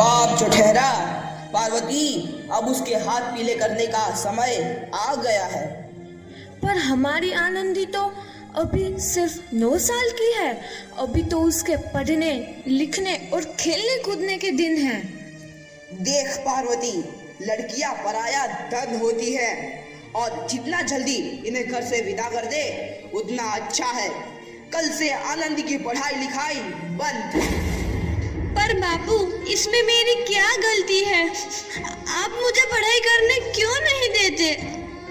बाप जो ठहरा, पार्वती अब उसके हाथ पीले करने का समय आ गया है। पर हमारी आनंदी तो अभी सिर्फ 9 साल की है। अभी तो उसके पढ़ने लिखने और खेलने कूदने के दिन हैं। देख पार्वती, लड़कियां पराया धन होती है और जितना जल्दी इन्हें घर से विदा कर दे उतना अच्छा है। कल से आनंदी की पढ़ाई लिखाई बंद। पर बापू, इसमें मेरी क्या गलती है? आप मुझे पढ़ाई करने क्यों नहीं देते?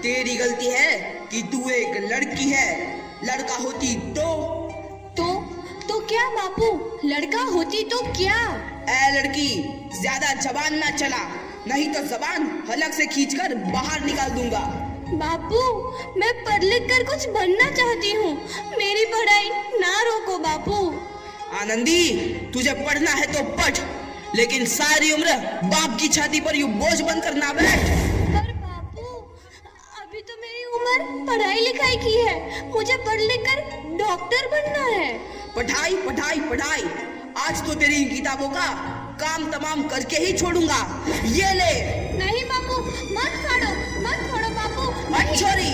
तेरी गलती है कि तू एक लड़की है। लड़का होती तो क्या बापू? लड़का होती तो क्या? ए लड़की, ज्यादा जबान ना चला, नहीं तो जबान हलक से खींचकर बाहर निकाल दूंगा। बापू, मैं पढ़ लिख कर कुछ बनना चाहती हूँ। मेरी पढ़ाई ना रोको बापू। आनंदी, तुझे पढ़ना है तो पढ़, लेकिन सारी उम्र बाप की छाती पर यूं बोझ बनकर ना बैठ। पर बापू, अभी तो मेरी उम्र पढ़ाई लिखाई की है। मुझे पढ़ लिख कर डॉक्टर बनना है। पढ़ाई पढ़ाई पढ़ाई, आज तो तेरी इन किताबों का काम तमाम करके ही छोड़ूंगा। ये ले। नहीं बापू, मत फाड़ो बापू। मत छोड़ी।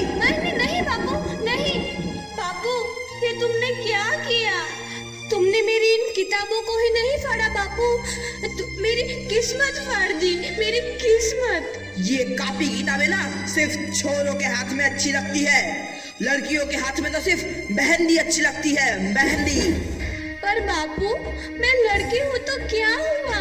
नहीं बापू, नहीं। बापू, ये तुमने क्या किया? तुमने मेरी इन किताबों को ही नहीं फाड़ा बापू, मेरी किस्मत फाड़ दी, मेरी किस्मत। ये कापी किताबें ना सिर्फ छोरों के हाथ में अच्छी लगती है, लड़कियों के हाथ में तो सिर्फ मेहंदी अच्छी लगती है, मेहंदी। पर बापू, मैं लड़की हूँ तो क्या हुआ?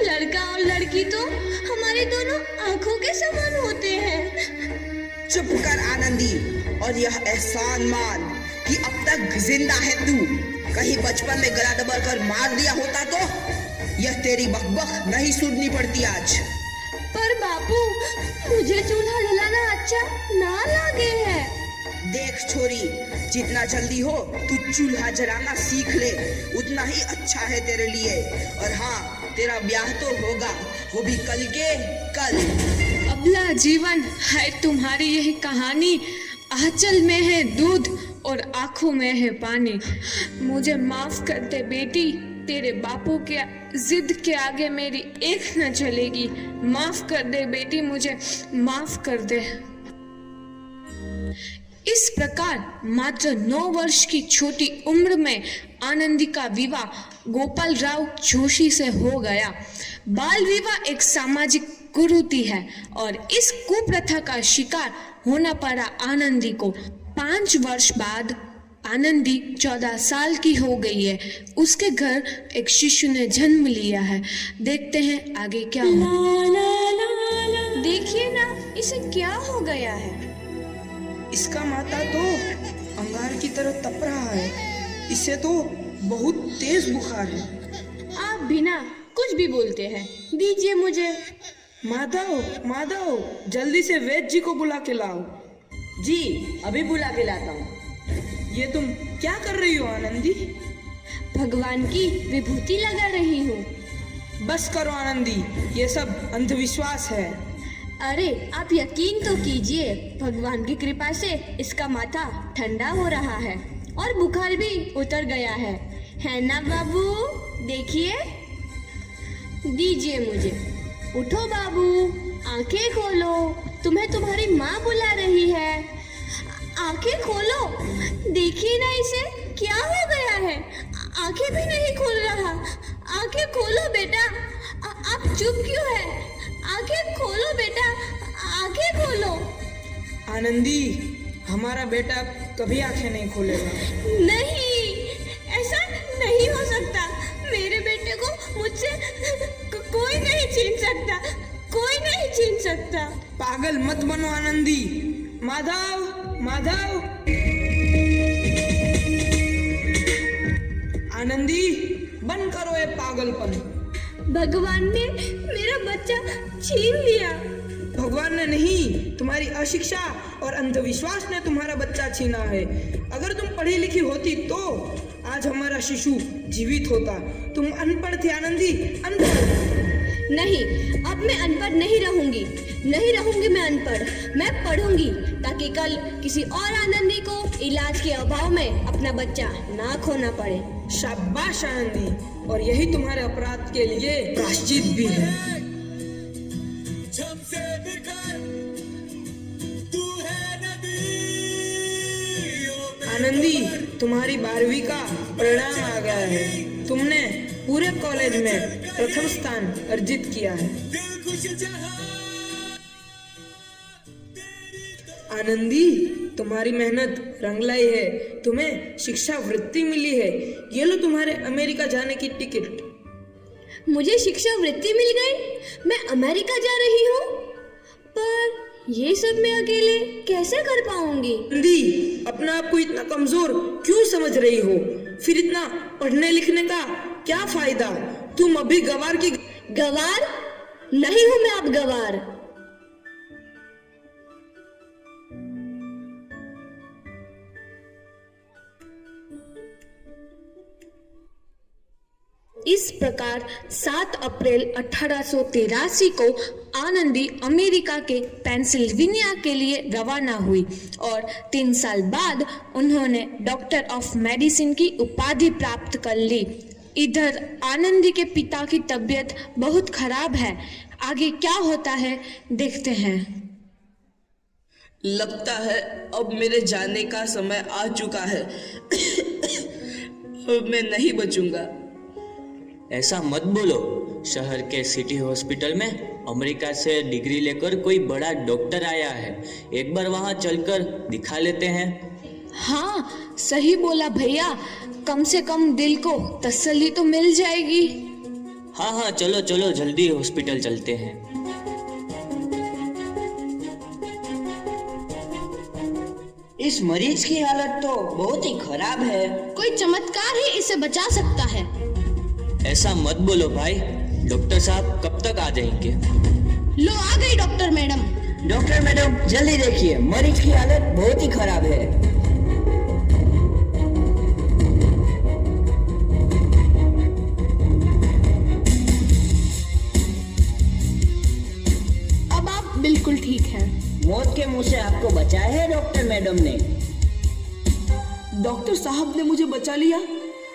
लड़का और लड़की तो हमारी दोनों आंखों के समान होते हैं। चुप कर आनंदी, और यह एहसान मान कि अब तक जिंदा है तू। कहीं बचपन में गला दबा कर मार दिया होता तो यह तेरी बकबक नहीं सुननी पड़ती आज। पर बापू, मुझे चूल्हा जलाना अच्छा ना लगे है। देख छोरी, जितना जल्दी हो तू चूल्हा जलाना सीख ले, उतना ही अच्छा है तेरे लिए। और हाँ, तेरा ब्याह तो होगा, वो भी कल के कल। अबला जीवन है तुम्हारी यही कहानी। आंचल में है दूध और आंखों में है पानी। मुझे माफ कर दे बेटी, तेरे बापू के जिद के आगे मेरी एक न चलेगी। माफ कर दे बेटी, मुझे माफ कर दे। इस प्रकार मात्र 9 वर्ष की छोटी उम्र में आनंदी का विवाह गोपाल राव जोशी से हो गया। बाल विवाह एक सामाजिक कुरीति है और इस कुप्रथा का शिकार होना पड़ा आनंदी को। 5 वर्ष बाद आनंदी 14 साल की हो गई है। उसके घर एक शिशु ने जन्म लिया है। देखते हैं आगे क्या हुआ। देखिए ना, इसे क्या हो गया है? इसका माथा तो अंगार की तरह तप रहा है। इसे तो बहुत तेज बुखार है। आप बिना कुछ भी बोलते हैं, दीजिए मुझे। माधव, जल्दी से वैद्य जी को बुला के लाओ। जी, अभी बुला के लाता हूँ। ये तुम क्या कर रही हो आनंदी? भगवान की विभूति लगा रही हूँ। बस करो आनंदी, ये सब अंधविश्वास है। अरे आप यकीन तो कीजिए, भगवान की कृपा से इसका माथा ठंडा हो रहा है और बुखार भी उतर गया है ना बाबू? देखिए, दीजिए मुझे। उठो बाबू, आंखें खोलो, तुम्हें तुम्हारी माँ बुला रही है। आंखें खोलो, देखिए ना इसे क्या हो गया है। आंखें भी नहीं खोल रहा। आंखें खोलो बेटा। आप चुप क्यों है? आंखें खोलो बेटा, आंखें खोलो। आनंदी, हमारा बेटा कभी आंखें नहीं खोलेगा। नहीं, ऐसा नहीं हो सकता। मेरे बेटे को मुझसे कोई नहीं छीन सकता, कोई नहीं छीन सकता। पागल मत बनो आनंदी। माधव, आनंदी, बंद करो ये पागलपन। भगवान ने मेरा बच्चा छीन लिया। भगवान ने नहीं, तुम्हारी अशिक्षा और अंधविश्वास ने तुम्हारा बच्चा छीना है। अगर तुम पढ़ी लिखी होती तो आज हमारा शिशु जीवित होता। तुम अनपढ़ थी आनंदी, अनपढ़। नहीं, अब मैं अनपढ़ नहीं रहूंगी मैं अनपढ़। मैं पढ़ूंगी ताकि कल किसी और आनंदी को इलाज के अभाव में अपना बच्चा ना खोना पड़े। शाबाश आनंदी, और यही तुम्हारे अपराध के लिए प्रायश्चित भी है। आनंदी, तुम्हारी 12वीं का परिणाम आ गया है। तुमने पूरे कॉलेज में प्रथम स्थान अर्जित किया है। आनंदी, तुम्हारी मेहनत रंग लाई है। तुम्हें शिक्षा वृत्ति मिली है। ये लो तुम्हारे अमेरिका जाने की टिकट। मुझे शिक्षा वृत्ति मिल गई, मैं अमेरिका जा रही हूँ। पर ये सब मैं अकेले कैसे कर पाऊंगी? आनंदी, अपना आप को इतना कमजोर क्यों समझ रही हो? फिर इतना पढ़ने लिखने का क्या फायदा? तुम अभी गवार की गवार नहीं हूँ मैं अब गवार। इस प्रकार 7 अप्रैल 1883 को आनंदी अमेरिका के पेंसिल्वेनिया के लिए रवाना हुई और 3 साल बाद उन्होंने डॉक्टर ऑफ मेडिसिन की उपाधि प्राप्त कर ली। इधर आनंदी के पिता की तबीयत बहुत खराब है। आगे क्या होता है देखते हैं। लगता है अब मेरे जाने का समय आ चुका है। अब मैं नहीं बचूंगा। ऐसा मत बोलो। शहर के सिटी हॉस्पिटल में अमेरिका से डिग्री लेकर कोई बड़ा डॉक्टर आया है। एक बार वहां चलकर दिखा लेते हैं। हाँ, सही बोला भैया। कम से कम दिल को तसल्ली तो मिल जाएगी। हाँ हाँ, चलो चलो जल्दी हॉस्पिटल चलते हैं। इस मरीज की हालत तो बहुत ही खराब है। कोई चमत्कार ही इसे बचा सकता है। ऐसा मत बोलो भाई। डॉक्टर साहब कब तक आ जाएंगे? लो आ गई डॉक्टर मैडम। डॉक्टर मैडम जल्दी देखिए, मरीज की हालत बहुत ही खराब है। अब आप बिल्कुल ठीक हैं। मौत के मुंह से आपको बचाया है डॉक्टर मैडम ने। डॉक्टर साहब ने मुझे बचा लिया।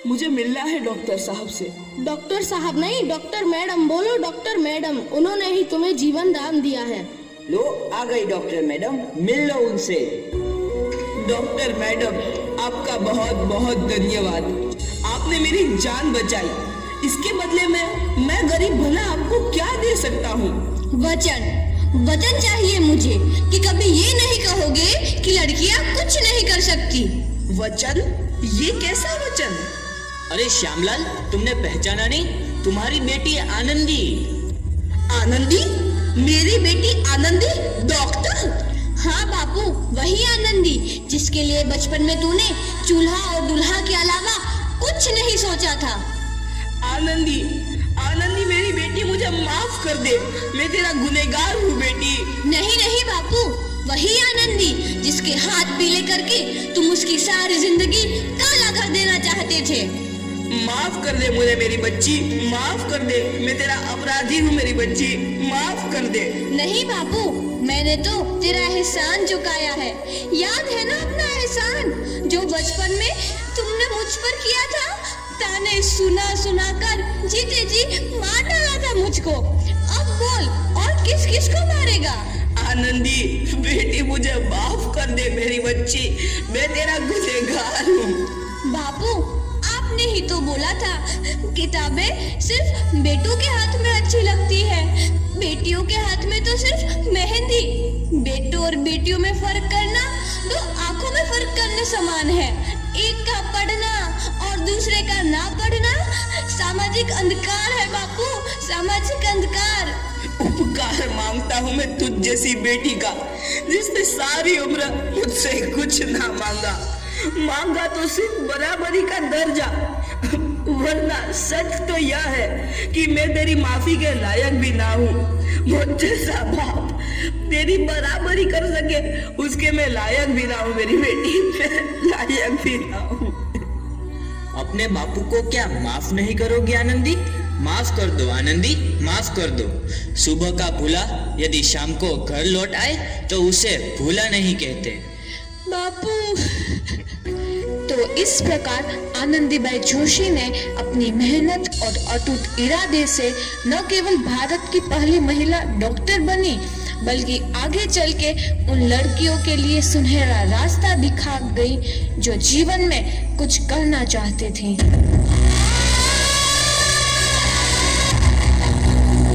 मुझे मिलना है डॉक्टर साहब से। डॉक्टर साहब नहीं, डॉक्टर मैडम बोलो। डॉक्टर मैडम, उन्होंने ही तुम्हें जीवन दान दिया है। लो आ गई डॉक्टर मैडम, मिल लो उनसे। डॉक्टर मैडम, आपका बहुत बहुत धन्यवाद। आपने मेरी जान बचाई। इसके बदले में मैं गरीब भला आपको क्या दे सकता हूँ? वचन चाहिए मुझे कि कभी ये नहीं कहोगे कि लड़कियां कुछ नहीं कर सकती। वचन? ये कैसा वचन? अरे श्यामलाल, तुमने पहचाना नहीं? तुम्हारी बेटी आनंदी। आनंदी? मेरी बेटी आनंदी डॉक्टर? हाँ बापू, वही आनंदी जिसके लिए बचपन में तूने चूल्हा और दूल्हा के अलावा कुछ नहीं सोचा था। आनंदी, आनंदी मेरी बेटी, मुझे माफ कर दे। मैं तेरा गुनहगार हूँ बेटी। नहीं नहीं बापू, वही आनंदी जिसके हाथ पीले करके तुम उसकी सारी जिंदगी काला कर देना चाहते थे। माफ कर दे मुझे मेरी बच्ची, माफ कर दे। मैं तेरा अपराधी हूँ मेरी बच्ची, माफ कर दे। नहीं बापू, मैंने तो तेरा एहसान चुकाया है। याद है ना अपना एहसान जो बचपन में तुमने मुझ पर किया था? ताने सुना सुना कर जीते जी मार डाला था मुझको। अब बोल, और किस किस को मारेगा? आनंदी बेटी, मुझे माफ कर दे मेरी बच्ची। मैं तेरा गुनहगार हूँ। बापू, आपने ही तो बोला था किताबें सिर्फ बेटों के हाथ में अच्छी लगती है, बेटियों के हाथ में तो सिर्फ मेहंदी। बेटों और बेटियों में फर्क करना दो आंखों में फर्क करने समान है। एक का पढ़ना और दूसरे का ना पढ़ना सामाजिक अंधकार है बापू, सामाजिक अंधकार। उपकार मांगता हूँ मैं तुझ जैसी बेटी का, जिसने सारी उम्र मुझसे कुछ ना मांगा तो सिर्फ बराबरी का दर्जा। वरना सच तो यह है कि मैं तेरी माफी के लायक भी ना हूँ। मुझ जैसा बाप तेरी बराबरी कर सके उसके मैं लायक भी ना हूँ मेरी बेटी, मैं लायक भी ना हूँ। अपने बापू को क्या माफ नहीं करोगी आनंदी? माफ कर दो आनंदी, माफ कर दो। सुबह का भूला यदि शाम को घर लौट आए तो उसे भूला नहीं कहते। बापू, तो तो इस प्रकार आनंदीबाई जोशी ने अपनी मेहनत और अटूट इरादे से न केवल भारत की पहली महिला डॉक्टर बनी, बल्कि आगे चल के उन लड़कियों के लिए सुनहरा रास्ता दिखा गई जो जीवन में कुछ करना चाहती थी।